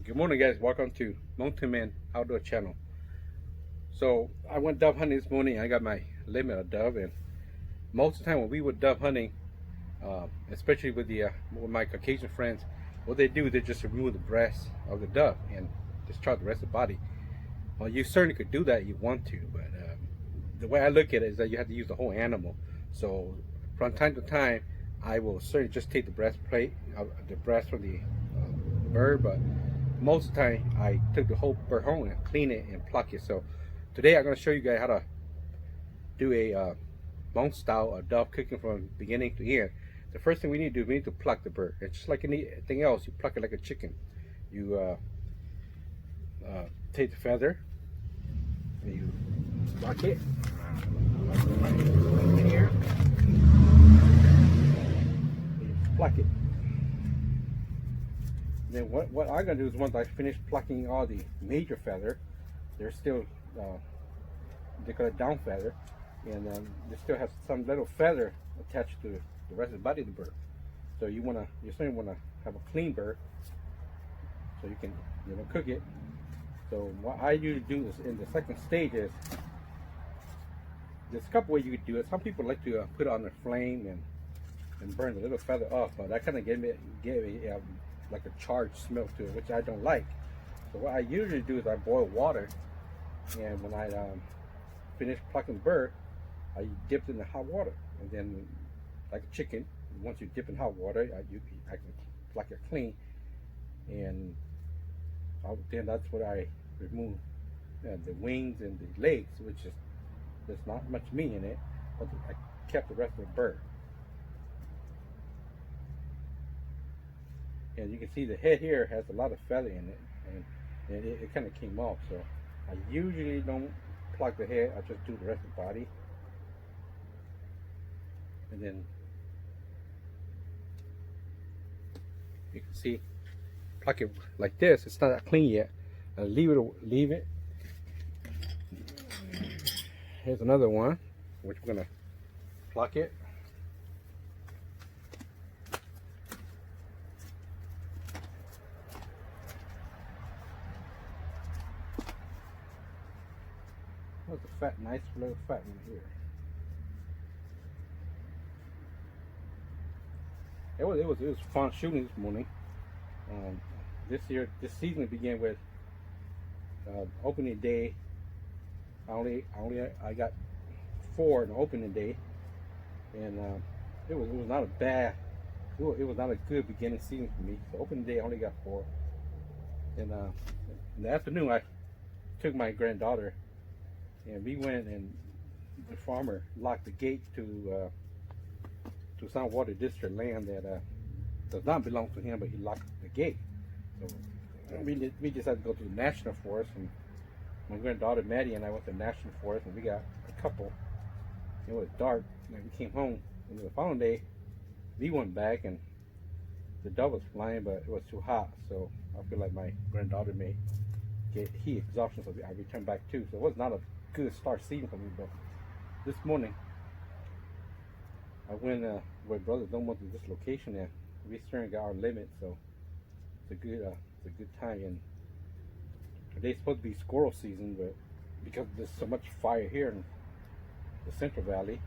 Good morning, guys. Welcome to Mountain Man Outdoor Channel. So I went dove hunting this morning. I got my limit of dove, and most of the time when we were dove hunting, especially with my Caucasian friends, what they do, they just remove the breast of the dove and discard the rest of the body. Well, you certainly could do that if you want to, but the way I look at it is that you have to use the whole animal. So from time to time, I will certainly just take the breastplate, the breast from the bird, but most of the time I took the whole bird home and clean it and pluck it. So today I'm going to show you guys how to do a bone style of dove cooking from beginning to end. The first thing we need to do, we need to pluck the bird. It's just like anything else. You pluck it like a chicken. You take the feather and you pluck it right here. And you pluck it. Then what I'm going to do is once I finish plucking all the major feather, there's still, they call it down feather, and they still have some little feather attached to the rest of the body of the bird. So you certainly want to have a clean bird so you can cook it. So what I usually do is in the second stage is, there's a couple ways you could do it. Some people like to put it on the flame and burn the little feather off, but that kind of gave it like a charged smell to it, which I don't like. So what I usually do is I boil water, and when I finish plucking the bird, I dip it in the hot water, and then like a chicken, once you dip in hot water, I can pluck it clean, and then that's what I remove the wings and the legs, which is there's not much meat in it, but I kept the rest of the bird. And you can see the head here has a lot of feather in it, and it kind of came off. So I usually don't pluck the head. I just do the rest of the body, and then you can see pluck it like this. It's not that clean yet. Leave it. Here's another one, which we're gonna pluck it. That's a fat, nice little fat one here. It was fun shooting this morning. This season began with opening day. I got 4 in the opening day, and it was not a bad. It was not a good beginning season for me. So opening day I only got 4, and in the afternoon I took my granddaughter, and we went, and the farmer locked the gate to some water district land that does not belong to him, but he locked the gate. So we just had to go to the national forest, and my granddaughter Maddie and I went to the national forest, and we got a couple. It was dark, and we came home. And the following day, we went back, and the dove was flying, but it was too hot. So I feel like my granddaughter may get heat exhaustion, so I returned back too. So it was not a good start season for me. But this morning, I went where brothers don't want to this location, and we certainly got our limit. So it's a good time. And today's supposed to be squirrel season, but because there's so much fire here in the Central Valley,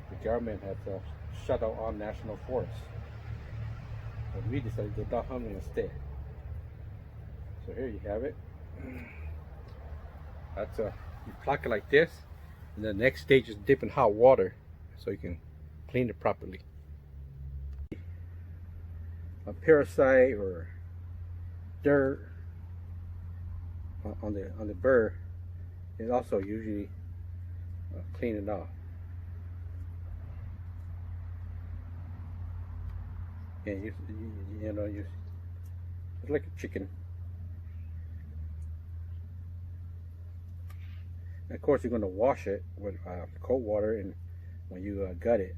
the government has shut out all national forests. So we decided to go dove hunting instead. So here you have it. That's you pluck it like this, and the next stage is dip in hot water so you can clean it properly. A parasite or dirt on the bird is also usually clean it off. And it's like a chicken. And of course, you're going to wash it with cold water, and when you gut it.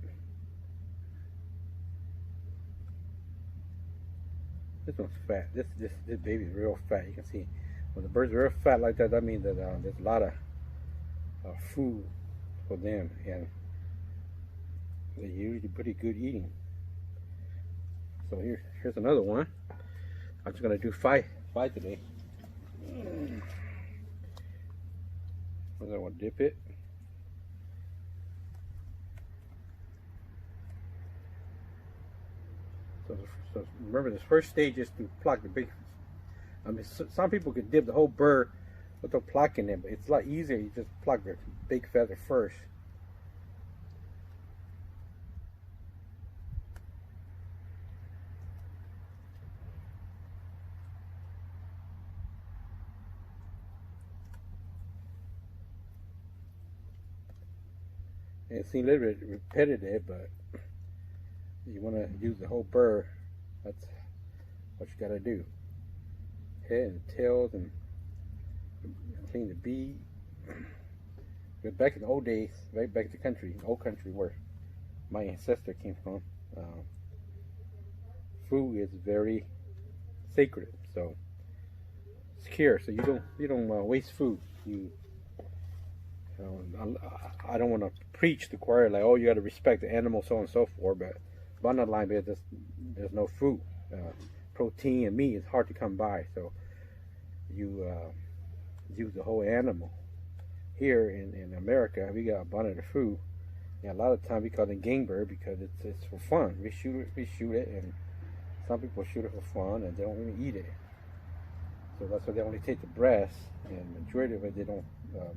This one's fat. This baby's real fat. You can see when the bird's real fat like that, that means that there's a lot of food for them, and they're usually pretty good eating. So here's another one. I'm just gonna do five fight today. I don't want to dip it. So remember, this first stage is to pluck the big. I mean, some people could dip the whole burr without plucking it, but it's a lot easier. You just pluck the big feather first. And it seems a little bit repetitive, but you want to use the whole burr. That's what you got to do. Head and tails, and clean the bead. But back in the old days, right back in the country, old country where my ancestor came from, food is very sacred. So secure. So you don't waste food. I don't want to preach the choir like, oh, you got to respect the animal, so on and so forth. But bottom line is there's no food. Protein and meat is hard to come by. So you use the whole animal. Here in America, we got abundant of food. And a lot of times we call it game bird because it's for fun. We shoot it, and some people shoot it for fun, and they don't even eat it. So that's why they only take the breast, and the majority of it they don't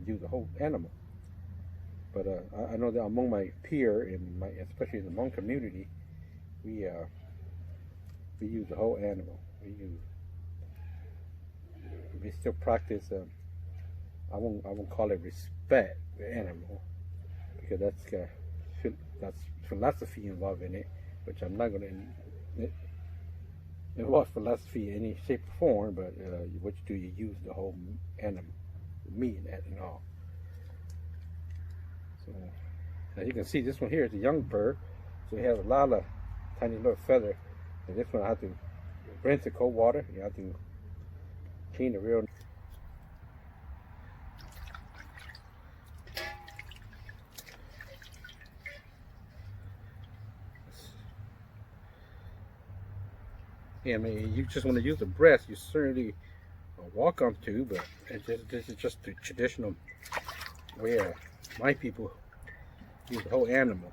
use the whole animal. But I know that among my peer, especially in the Hmong community, we use the whole animal. We still practice. I won't call it respect the animal, because that's philosophy involved in it, which I'm not going to involve philosophy in any shape or form. But what do you use the whole animal, meat and all. So as you can see, this one here is a young bird, so it has a lot of tiny little feather. And this one I have to rinse in cold water. You have to clean the real. Yeah, I mean, you just want to use the breast, you certainly are welcome to, but this is just the traditional way my people use the whole animal.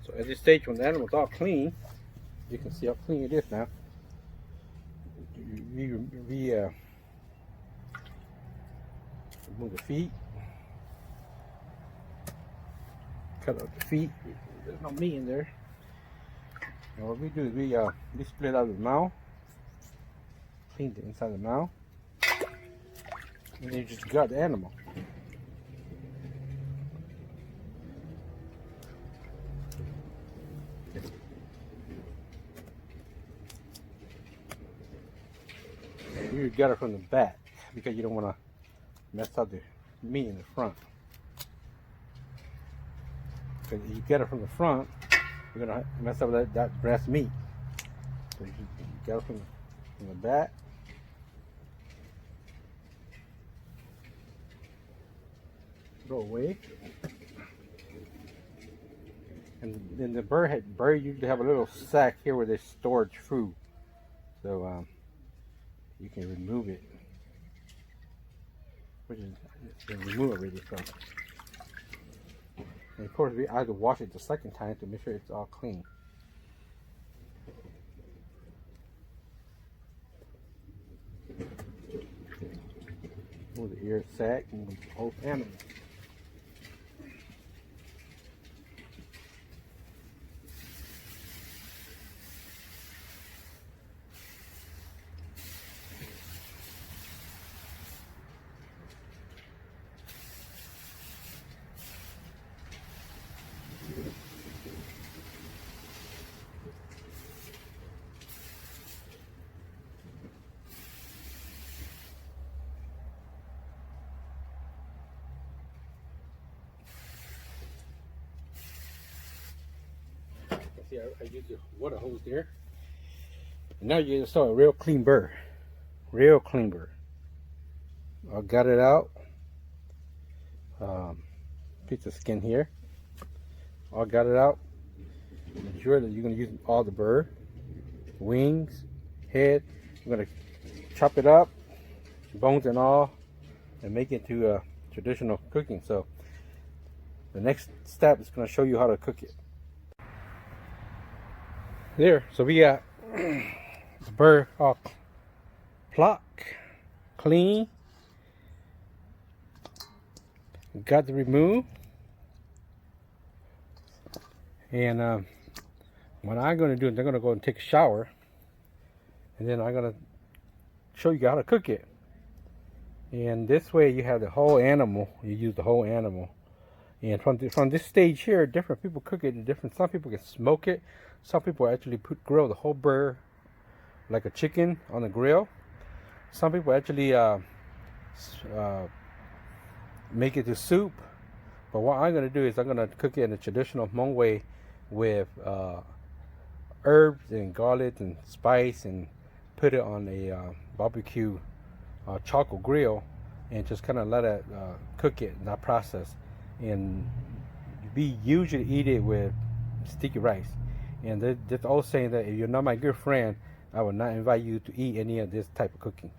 So at this stage, when the animal's all clean, you can see how clean it is now. We remove the feet, cut out the feet. There's no meat in there. And what we do is we split out the mouth, clean the inside of the mouth, and then you just gut the animal. You gut it from the back because you don't want to mess up the meat in the front. Because if you get it from the front, you're gonna mess up that breast meat. So you get it from the back. Go away. And then the bird usually have a little sack here where they store food. So you can remove it, which is been removed already. So, and of course, I have to wash it the second time to make sure it's all clean. Move the ear sack and the whole animal. See, I used the water hose there. And now you saw a real clean burr. Real clean burr. I got it out. Piece of skin here. I got it out. Make sure that you're going to use all the burr, wings, head. You're going to chop it up, bones and all, and make it to traditional cooking. So the next step is going to show you how to cook it. There, so we got the burr all plucked, clean. Got to remove. And what I'm going to do is I'm going to go and take a shower, and then I'm going to show you how to cook it. And this way you have the whole animal. You use the whole animal. And from this stage here, different people cook it different. Some people can smoke it. Some people actually grill the whole burr like a chicken on the grill. Some people actually make it to soup. But what I'm going to do is I'm going to cook it in the traditional Hmong way with herbs and garlic and spice, and put it on a barbecue charcoal grill, and just kind of let it cook it in that process. And we usually eat it with sticky rice. And there's also saying that if you're not my good friend, I would not invite you to eat any of this type of cooking.